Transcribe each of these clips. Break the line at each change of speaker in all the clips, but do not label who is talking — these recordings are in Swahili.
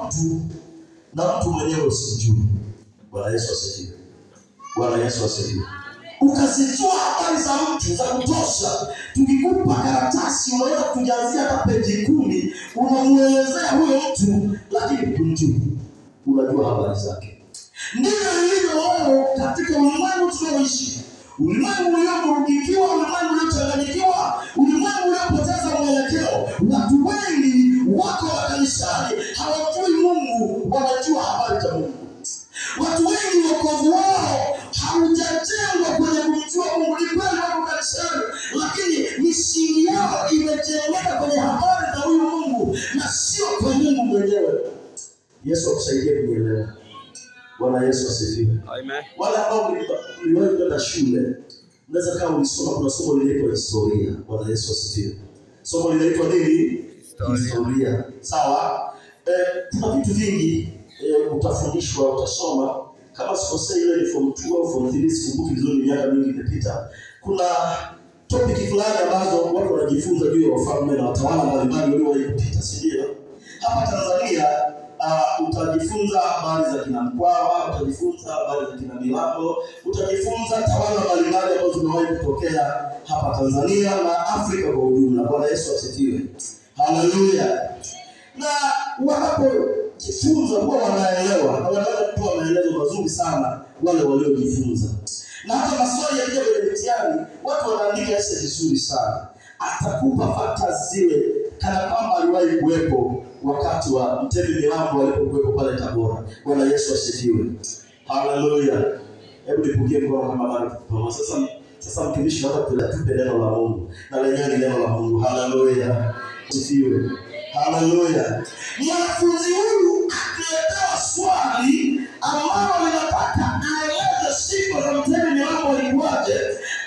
mtu na mtu mwenyewe usijui. Bwana Yesu asifiwe. Bwana Yesu asifiwe. Ukazitoa habari za mtu za kutosha, tukikupa karatasi unaweza kutujaanzia hata peji 10, unamuelezea huyo mtu lakini kumjui. Unajua habari zake. Ndivyo ilivyo leo katika ulimwengu tunaoishi. Ulimwengu uliovurugikiwa, ulimwengu uliochanganyikiwa, ulimwengu uliopoteza mwelekeo. Watu wengi wako kanisani hawajui Mungu, wanajua habari za Mungu. Watu wengi wokovu wao haujajengwa kwenye kumjua Mungu. Ni kweli wako kanisani, lakini misingi yao imejengeka kwenye habari za huyu Mungu na sio kwa Mungu mwenyewe. Yesu akusaidie kuelewa. Bwana Yesu asifiwe. Amen. Wale ambao mliwahi kwenda shule, unaweza kama ulisoma kuna somo linaitwa historia. Bwana Yesu asifiwe. Somo linaitwa nini? Historia. Sawa? Kuna vitu vingi utafundishwa, utasoma. Kama sikosei ile ni form 2 au form 3, sikumbuki vizuri, miaka mingi imepita. Kuna topic fulani ambazo watu wanajifunza juu ya wafalme na watawala mbalimbali waliopita, si ndio? Hapa Tanzania utajifunza habari za kina Mkwawa, utajifunza habari za kina Milambo, utajifunza tawala mbalimbali ambazo zimewahi kutokea hapa Tanzania na Afrika kwa ujumla. Bwana Yesu asifiwe. Haleluya. Na wanapojifunza huwa wanaelewa, wanaweza kutoa maelezo mazuri sana wale waliojifunza. Na hata maswali ya kwenye mtihani watu wanaandika essay vizuri sana. Atakupa factors zile kana kwamba aliwahi kuwepo wakati wa Mtemi Milambo alipokuwepo pale Tabora. Bwana Yesu asifiwe. Haleluya. Hebu nipungie mkono kama bado tupo. Sasa mtumishi hata tupe neno la Mungu. Na lenyewe ni neno la Mungu. Haleluya. Asifiwe. Haleluya. Mwanafunzi huyu akiletewa swali ambalo linataka aeleze sifa za Mtemi Milambo alikuwaje,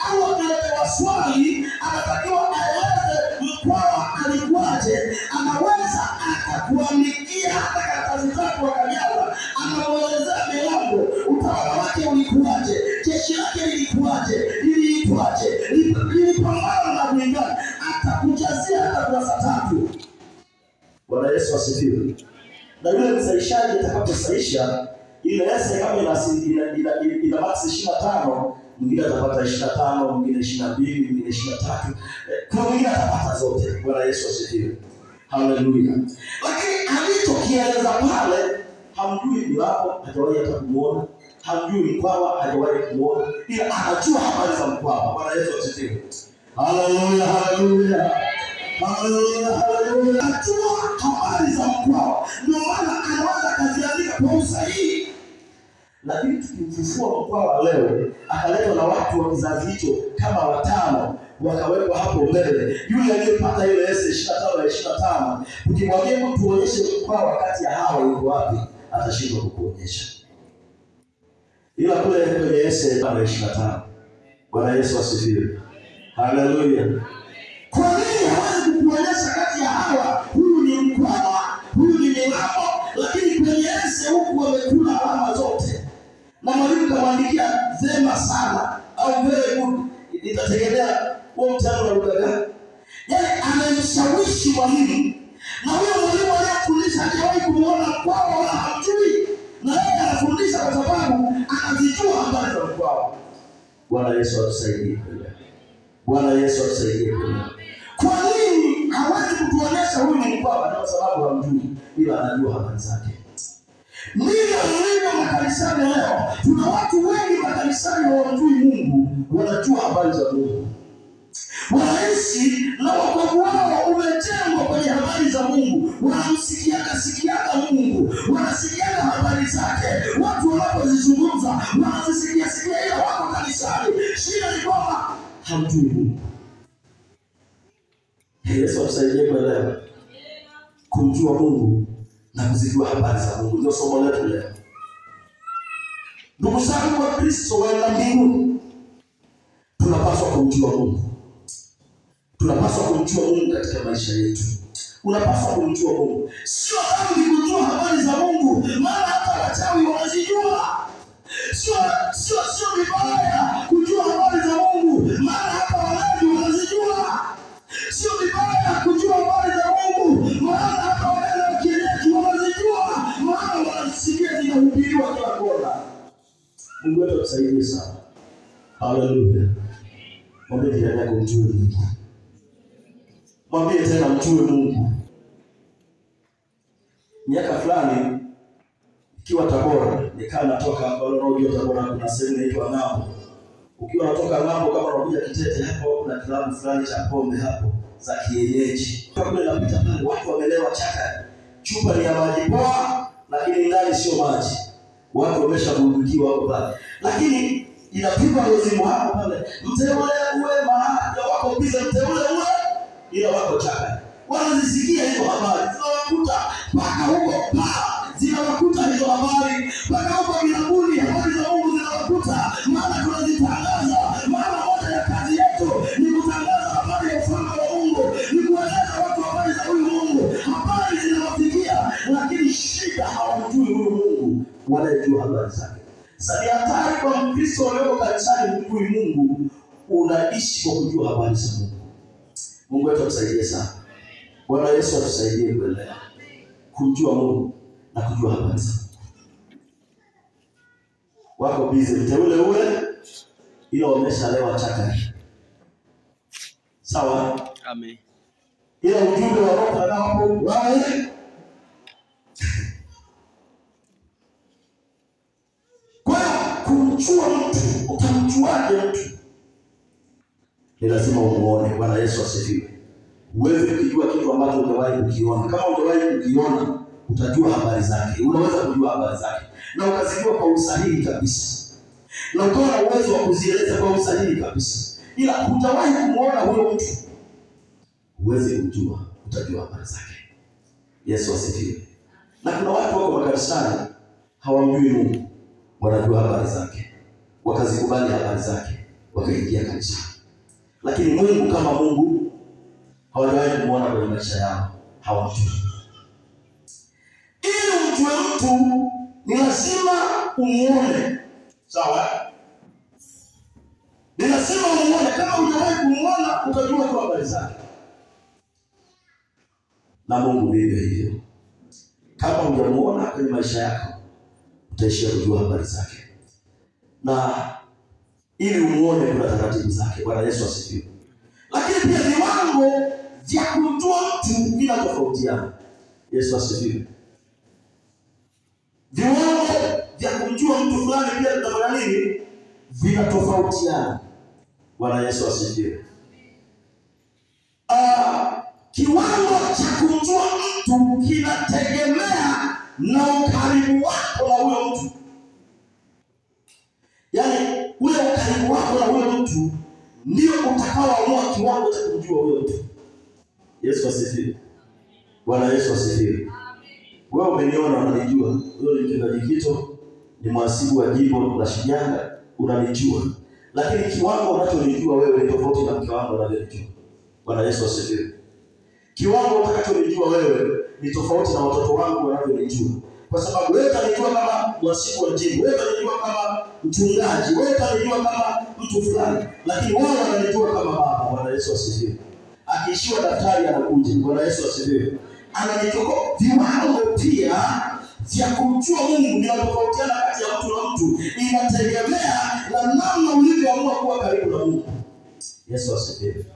au akiletewa swali anatakiwa aeleze Mkwawa alikuwaje, anaweza akakuandikia hata karatasi tatu akajaza, anamuelezea Milambo utawala wake ulikuwaje, jeshi lake lilikuwaje, liliitwaje, lilipambana na mwingine, atakujazia hata kurasa 3. Bwana Yesu asifiwe. Na yule msaishaji atakaposaisha ile essay kama ina max 25, mwingine atapata 25, mwingine 22, mwingine 23. Kwa mwingine atapata zote. Bwana Yesu asifiwe. Haleluya. Lakini alichokieleza pale hamjui Milambo, hajawahi hata kumuona, hamjui Mkwawa, hajawahi kumuona, ila anajua habari za Mkwawa. Bwana Yesu asifiwe. Haleluya, haleluya. Haleluya, haleluya. Anajua habari za Mkwawa. Ndio maana anaweza kaziandika kwa usahihi. Lakini tukimfufua Mkwawa leo, akaletwa na watu wa kizazi hicho kama 5, wakawekwa hapo mbele. Yule aliyepata ile essay 25 ya 25, ukimwambia mtu tuonyeshe Mkwawa kati ya hawa yuko wapi, atashindwa kukuonyesha. Ila kule kwenye essay ya 25. Bwana Yesu asifiwe. Haleluya. Kwa nini hawezi kukuonyesha kati ya hawa huyu ni Mkwawa, huyu ni Milambo, lakini kwenye essay huku wamekula alama zote? Na mwalimu kamwandikia vema sana au very good, itategemea huo mtano na lugha gani. Yaani anamshawishi mwalimu, na huyo mwalimu aliyefundisha hajawahi kumuona Mkwawa wala hamjui, na yeye anafundisha kwa sababu anazijua habari za Mkwawa. Bwana Yesu atusaidie. Bwana Yesu atusaidie. Kwa nini hawezi kutuonyesha huyu ni Mkwawa? Kwa sababu hamjui, ila anajua habari zake. Ndivyo ilivyo makanisani leo. Tuna watu wengi makanisani hawajui Mungu, wanajua habari za Mungu. Wanaishi na wokovu wao umejengwa kwenye habari za Mungu. Wanamsikiaga Mungu, wanasikiaga habari zake. Watu wanapozizungumza wanazisikia ila wako kanisani. Shida ni kwamba hamjui Mungu. Yesu atusaidie kuelewa. Kumjua Mungu na kuzijua habari za Mungu ndio somo letu leo. Ndugu zangu wa Kristo wa mbinguni, tunapaswa kumjua Mungu. Tunapaswa kumjua Mungu katika maisha yetu. Unapaswa kumjua Mungu. Sio dhambi kujua habari za Mungu, maana hata wachawi wanazijua. Sio vibaya kujua habari za Mungu, maana hata walaji wanazijua. Sio vibaya kujua habari za Mungu, maana hata wale wa kienyeji wanazijua. zinahubiriwa kila kona. Mungu wetu atusaidie sana. Haleluya. Mwambie jirani yako mjue Mungu. Mwambie tena mjue Mungu. Miaka fulani ikiwa Tabora, nikaa natoka hapa, unajua Tabora kuna sehemu inaitwa Ng'ambo. Ukiwa natoka Ng'ambo kama unakuja Kitete, hapo kuna klabu fulani cha pombe hapo za kienyeji. Kule napita pale watu wamelewa chaka. Chupa ni ya maji poa, lakini ndani sio maji. Watu wameshaburukiwa hapo pale. Lakini inapigwa rozimu hapo pale. Mteule uwe mahali wako biza, mteule uwe ila wako chaka. Wanazisikia hizo habari. Zinawakuta mpaka huko zinawakuta hizo habari. Mpaka huko milabuni habari za Mungu zinawakuta. Maana tunazitangaza. Maana moja ya kazi yetu ni kutangaza habari ya ufalme wa Mungu. Ni kueleza watu habari za huyu Mungu. Habari zinawafikia, lakini shida hawamjui huyu Mungu. Wanajua habari zake. Sasa ni hatari kwa Mkristo leo kanisani kumjui Mungu. Unaishi kwa kujua habari za Mungu. Mungu wetu atusaidie sana. Bwana Yesu atusaidie kuelewa kumjua Mungu na kujua habari zake. Wako busy mteule ule ila wameshalewa chaka. Sawa?
Amen.
Ila ujumbe wa Roho anapo wae. Kwa kumjua mtu, utamjuaje mtu? Ni lazima umuone. Bwana Yesu asifiwe. Huwezi kujua kitu ambacho hujawahi kukiona. Kama hujawahi kukiona, utajua habari zake. Unaweza kujua habari zake na ukazijua kwa usahihi kabisa. Na ukawa na uwezo wa kuzieleza kwa usahihi kabisa. Ila hujawahi kumuona huyo mtu, huwezi kujua, utajua habari zake. Yesu asifiwe. Na kuna watu wako makanisani hawamjui Mungu, wanajua habari zake. Wakazikubali habari zake, wakaingia kanisani. Lakini Mungu kama Mungu hawajawahi kumuona kwenye maisha yao, hawamjui. Ili umjue mtu ni lazima umuone. Sawa? Ni lazima umuone. Kama hujawahi kumuona, utajua kwa habari zake. Na Mungu vivyo hivyo. Kama hujamuona kwenye maisha yako, utaishia kujua habari zake. Na ili umuone kuna taratibu zake. Bwana Yesu asifiwe. Lakini pia viwango vya kumjua mtu vinatofautiana. Yesu asifiwe. Viwango vya kumjua mtu fulani pia tunafanya nini? Vinatofautiana. Bwana Yesu asifiwe. Kiwango cha kumjua mtu kinategemea na ukaribu wako na huyo mtu. Yaani ule ukaribu wako na huyo mtu ndio utakaoamua kiwango cha kumjua huyo mtu. Yesu asifiwe. Bwana Yesu asifiwe. Wewe umeniona, unanijua. Wewe ni mchungaji Kito, ni mhasibu wa jimbo la Shinyanga, unanijua. Lakini kiwango unachonijua wewe ni tofauti na kiwango unavyonijua. Bwana Yesu asifiwe. Kiwango utakachonijua wewe ni tofauti na watoto wangu wanavyonijua. Kwa sababu wewe utanijua kama mhasibu wa jimbo, wewe utanijua kama mchungaji, wewe utanijua kama mtu fulani, lakini wao wananijua kama baba. Bwana Yesu asifiwe. Akiishiwa daftari anakuja. Bwana Yesu asifiwe. Ananijua. Viwango pia vya kumjua Mungu vinatofautiana kati ya mtu na mtu. Inategemea na namna ulivyoamua kuwa karibu na Mungu. Yesu asifiwe.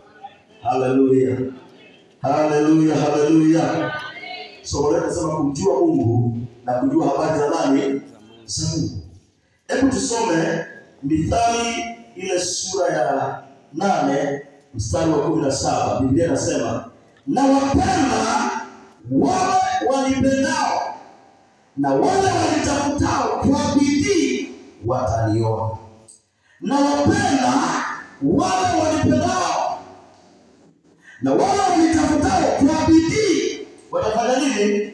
Haleluya. Haleluya, haleluya. Somo letu nasema kumjua Mungu na kujua habari za nani? Za Mungu. Hebu tusome Mithali ile sura ya 8 mstari wa 17. Biblia inasema, na wapenda wale wanipendao, na wale wanitafutao kwa bidii wataniona. Na wapenda wale wanipendao, na wale wanitafutao kwa bidii watafanya nini?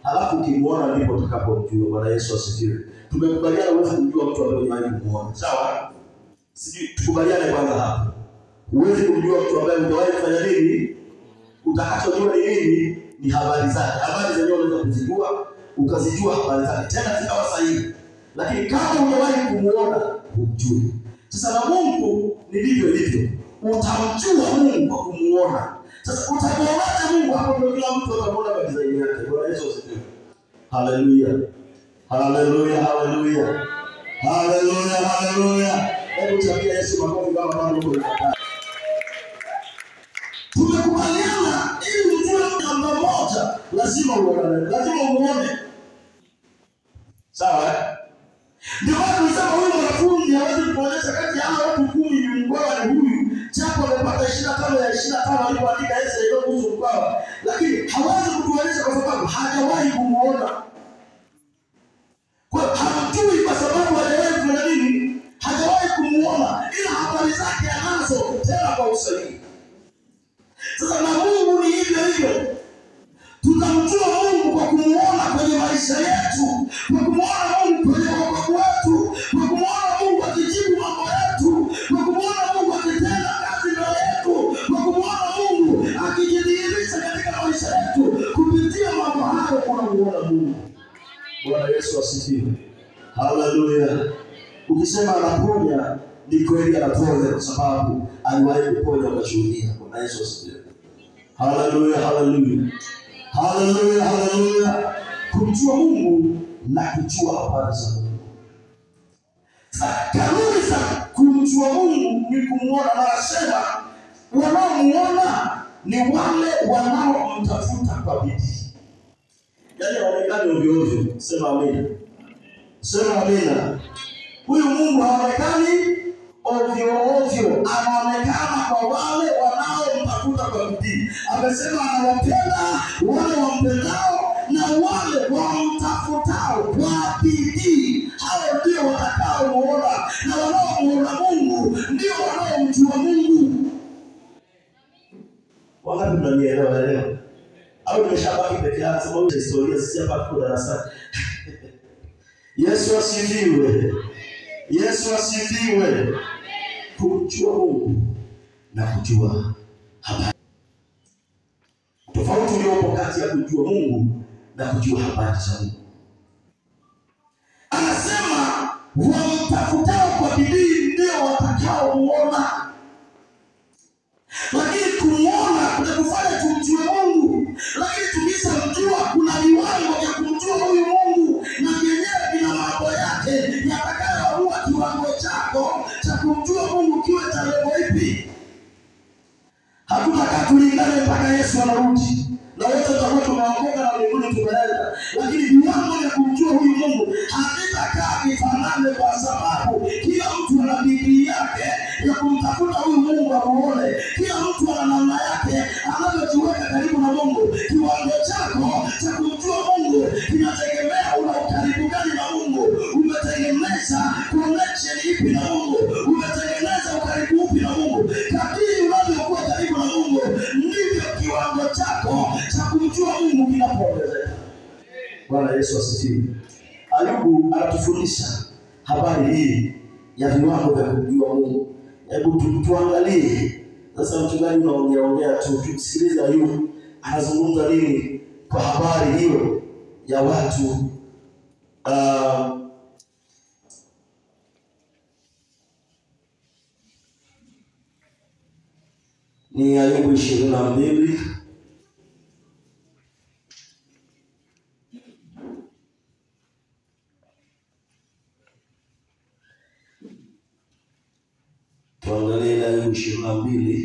Halafu ukimuona ndipo utakapomjua. Bwana Yesu asifiwe. Tumekubaliana uweze kumjua mtu ambaye hujawahi kumuona. Sawa? Sijui tukubaliane kwanza hapo. Huwezi kumjua mtu ambaye hujawahi kufanya nini? Utakachojua ni nini? Ni habari zake. Habari zenyewe unaweza kuzijua, ukazijua habari zake tena zikawa sahihi. Lakini kama hujawahi kumuona, hujui. Sasa na Mungu ni vivyo hivyo. Utamjua Mungu kwa kumuona. Sasa utamuonaje Mungu? Hapo ndio kila mtu atamuona kwa design yake. Bwana Yesu asifiwe. Haleluya. Haleluya, haleluya. Haleluya, haleluya. Hebu tabia Yesu makofi kama bado uko katika. Tumekubaliana ili ujue namba moja lazima uone. Lazima uone. Sawa? Ndio maana tunasema huyu mwanafunzi hawezi kuonyesha kati ya watu 10 ni mkwawa ni huyu. Japo amepata 25 ya 25 alipoandika Yesu ndio kuhusu mkwawa. Lakini hawezi kutuonyesha kwa sababu hajawahi kumuona. Kwa hamjui kwa sababu hajawahi kufanya nini? Hajawahi kumuona, ila habari zake anazo tena kwa usahihi. Sasa na Mungu ni hivyo hivyo. Tutamjua Mungu kwa kumuona kwenye maisha yetu, kwa kumuona Mungu kwenye wokovu wetu, kwa kumuona Mungu akijibu mambo yetu, kwa kumuona Mungu akitenda kazi mbele yetu, kwa kumuona Mungu akijidhihirisha katika maisha yetu. Kupitia mambo hayo tunamuona Mungu. Bwana Yesu asifiwe. Haleluya. Ukisema anaponya, ni kweli anaponya kwa sababu aliwahi kuponya wakashuhudia. Bwana Yesu asifiwe. Haleluya, haleluya. Haleluya, haleluya. Kumjua Mungu na kujua habari za Mungu. Kanuni za kumjua Mungu ni kumuona, na nasema wanaomuona ni wale wanaomtafuta kwa bidii. Yaani haonekani ovyo ovyo. Sema amina. Sema amina. Huyu Mungu haonekani ovyo ovyo, anaonekana kwa wale wanaomtafuta kwa bidii. Amesema anawapenda wale wampendao na wale wamtafutao kwa bidii. Hao ndio watakaomuona, na wanaomuona Mungu ndio wanaomjua Mungu. Wangapi mnanielewa leo? Au nimeshabaki peke yangu sababu ya historia, sisi hapa tuko darasani. Yesu asifiwe. Yesu asifiwe. Kumjua Mungu na kujua habari. Tofauti uliopo kati ya kujua Mungu na kujua habari za Mungu. Anasema wamtafutao kwa bidii ndio watakaomuona. Lakini kumuona kunakufanya tumjue Mungu. Lakini tukishamjua kuna viwango vya kumjua huyu Mungu, na vyenyewe vina mambo yake yatakayoamua kiwango chako cha kumjua Mungu kiwe cha level ipi. Hatutaka tulingane mpaka Yesu anarudi. Na wote tutakuwa tumeokoka na mbinguni tumeenda. Lakini viwango vya kumjua huyu Mungu havitakaa vifanane, kwa sababu kila mtu ana bidii yake ya kumtafuta huyu Mungu amuone. Kila mtu ana namna yake anavyojiweka karibu na Mungu. Kiwango chako cha kumjua Mungu kinategemea una ukaribu gani na Mungu. Umetengeneza connection ipi na Mungu. Umetengeneza ukaribu upi na Mungu. Kadiri unavyokuwa karibu na Mungu, ndivyo kiwango chako cha kumjua Mungu kinapoongezeka. Bwana Yesu asifiwe. Ayubu anatufundisha habari hii ya viwango vya kumjua Mungu. Hebu tuangalie sasa, mchungaji unaongea tu, tusikilize Ayubu anazungumza nini kwa habari hiyo ya watu. Ni Ayubu 22. Tuangalie Ayubu 22.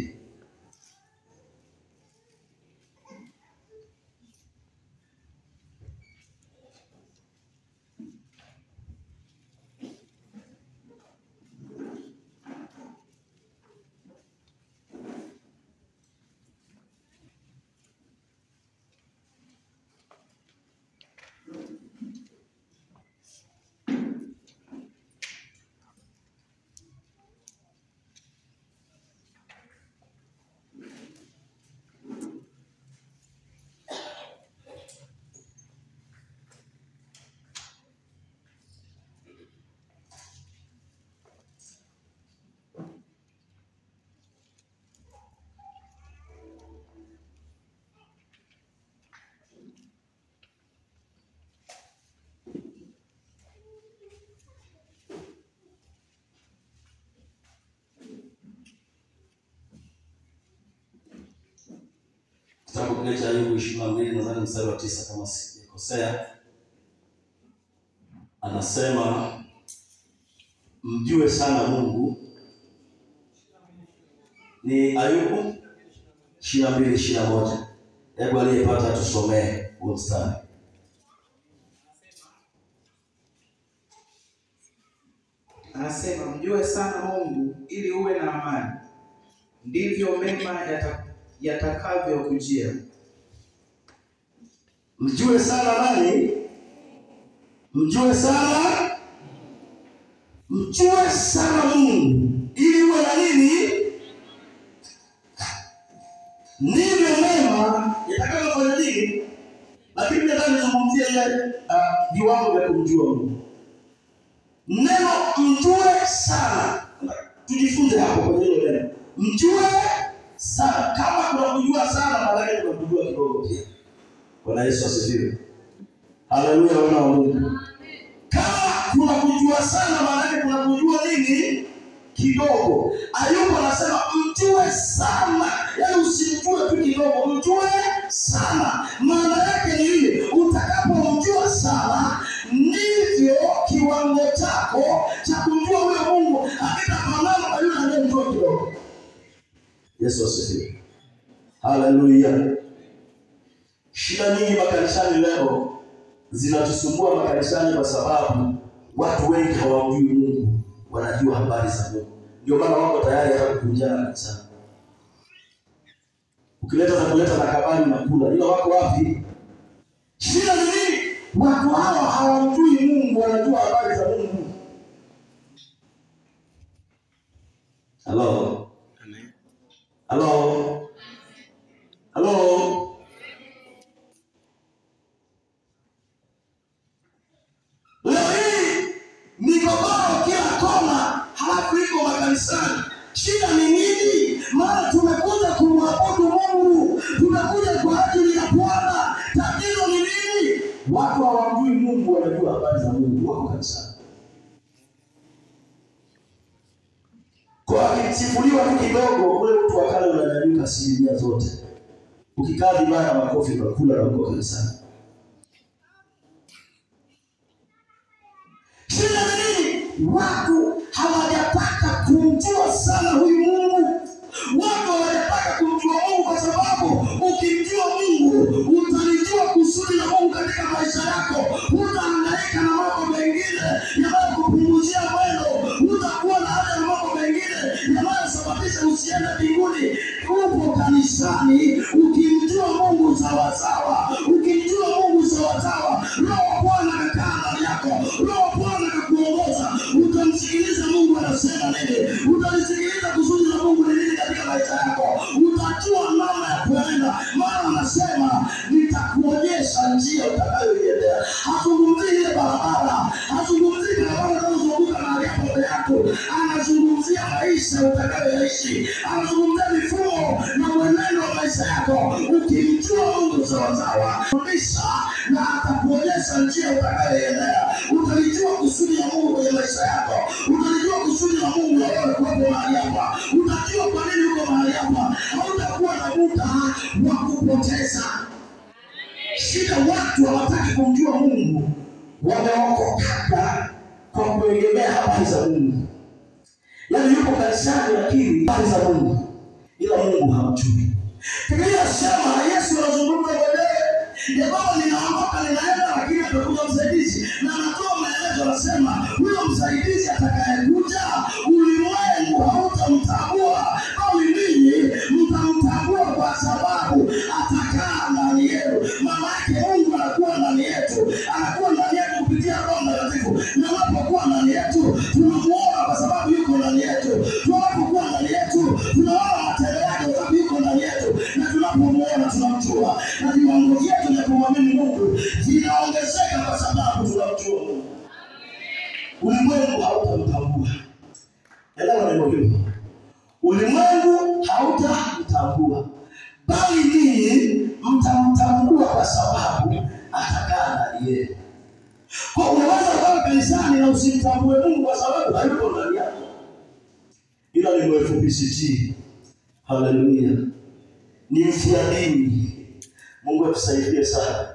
Kitabu kile cha Ayubu 22 nadhani mstari wa 9 kama sikosea. Anasema mjue sana Mungu. Ni Ayubu 22:21. Hebu aliyepata tusomee huo mstari.
Anasema mjue sana Mungu ili uwe na amani, ndivyo mema yatakavyokujia.
Mjue sana nani? Mjue sana Mungu ili uwe na nini? Ndivyo mema yatakavyofanya nini? Lakini nataka nizungumzie ile viwango vya kumjua Mungu. Neno mjue sana, tujifunze hapo kwenye hilo neno. Mjue sana. Kama kuna kujua sana, maana yake kuna kujua kidogo pia. Bwana Yesu asifiwe. Haleluya, wana wa Mungu. Kama kuna kujua sana, maana yake kuna kujua nini? Kidogo. Ayubu anasema mjue sana. Yaani usimjue tu kidogo, mjue sana. Maana yake ni ile, utakapomjua sana, ndivyo kiwango chako cha kujua huyo Mungu hakitafanana na yule anayemjua kidogo. Yesu asifiwe. Haleluya. Shida nyingi makanisani leo zinatusumbua makanisani kwa sababu watu wengi hawamjui Mungu, wanajua habari za Mungu. Ndio maana wako tayari hata kukunjana kanisani. Ukileta na kabali na kula, ila wako wapi? Shida ni nini? Watu hawa hawamjui Mungu, wanajua habari za Mungu. Hello. Amen. Hello. Hello. Migogoro kila kona, halafu iko makanisani. Shida ni nini? Maana tumekuja kumwabudu Mungu, tumekuja kwa ajili ya Bwana. Tatizo ni nini? Watu hawamjui Mungu, wanajua habari za Mungu, wako kanisani. Kwa akisifuliwa tu kidogo, ule mtu wa kale unanyanyuka asilimia zote. Ukikaa vibaya makofi unakula na uko kanisani. Shida ni nini? Watu hawajapata kumjua sana huyu Mungu. Watu hawajapata kumjua Mungu kwa sababu ukimjua Mungu, utalijua kusudi la Mungu katika maisha yako. Hutahangaika na mambo mengine yanayokupunguzia mwendo. Hutakuwa na haja na mambo mengine yanayosababisha usiende mbinguni. Upo kanisani, ukimjua Mungu sawasawa. Ukimjua Mungu sawasawa, Roho Bwana anakaa ndani yako. Roho Bwana anakuongoza. Utamsikiliza Mungu anasema nini. Utalisikiliza kusudi la Mungu ni nini katika maisha yako. Utajua namna ya kuenda. Maana anasema nitakuonyesha njia utakayoiendea. Hazungumzii ile barabara. Hazungumzii barabara unazozunguka mahali hapo mbele yako. Anazungumzia maisha utakayoishi. Anazungumzia mifumo na mwenendo wa maisha yako. Ukimjua Mungu sawasawa, na atakuonyesha njia utakayoiendea. Utalijua kusudi la Mungu kwenye maisha yako. Utalijua kusudi la Mungu wewe kuwepo mahali hapa. Utajua kwa nini uko mahali hapa. Hautakuwa na muda wa kupoteza. Shida watu hawataki kumjua Mungu. Wameokoka kwa kuegemea habari za Mungu. Yaani yuko kanisani lakini habari za Mungu, ila Mungu hamjui. Biblia inasema Yesu anazungumza baadaye, ya baba ninaondoka ninaenda, lakini atakuja msaidizi. Na anatoa maelezo, anasema huyo msaidizi atakayekuja ulimwengu hautamtambua, bali ninyi mtamtambua kwa sababu atakaa ndani yenu. Maana yake Mungu anakuwa ndani yetu, anakuwa ndani yetu kupitia Roho Mtakatifu. Na anapokuwa ndani yetu tunamuona kwa sababu yuko ndani yetu. Tunapokuwa ndani yetu tunaona matendo yake kwa sababu yuko ndani yetu. Na tunapomuona tunamjua. Na viwango vyetu vya kumwamini Mungu vinaongezeka kwa sababu tunamjua Mungu. Ulimwengu hautamtambua. Elewa neno hilo. Ulimwengu hautamtambua, bali ninyi mtamtambua kwa sababu atakaa ndani yenu. Kwa unaweza kuwa kanisani na usimtambue Mungu kwa sababu hayuko ndani yako. Ila ni FPCT. Haleluya. Ni mfiadini. Mungu atusaidie sana.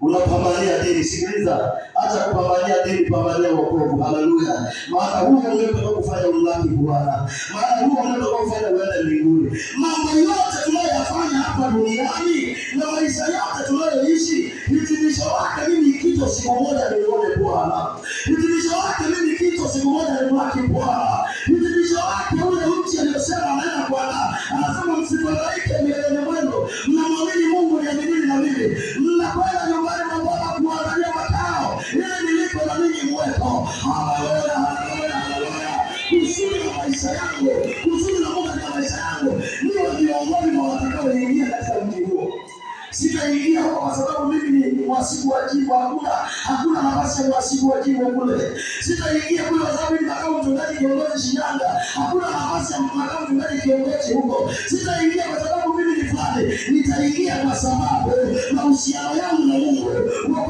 unapambania dini. Sikiliza, hata kupambania dini, pambania wokovu. Haleluya! Maana huo ndio utakufanya umlaki Bwana, maana huo ndio utakufanya uende mbinguni. Mambo yote tunayofanya hapa duniani na maisha yote tunayoishi, hitimisho wake mimi kitu siku moja nione Bwana, hitimisho wake mimi kitu siku moja nimlaki Bwana, hitimisho wake ule mti aliyosema anaenda Bwana, anasema msifadhaike mioyoni mwenu, mnamwamini Mungu, niaminini na mimi. Mnakwenda nyumbani mwa Bwana kuangalia makao ili niliko na ninyi mwepo. Haleluya, haleluya, haleluya. Kusudi la maisha yangu, kusudi la Mungu katika maisha yangu niwe miongoni mwa watakaoingia katika mji huo. Sitaingia huko kwa sababu mimi ni mwasibu wa jimbo. Hakuna nafasi ya mwasibu wa jimbo kule. Sitaingia kule kwa sababu mimi makamu mchungaji kiongozi Shinyanga. Hakuna nafasi ya makamu mchungaji kiongozi huko. Sitaingia kwa sababu mimi ni fulani. Nitaingia kwa sababu mahusiano yangu na Mungu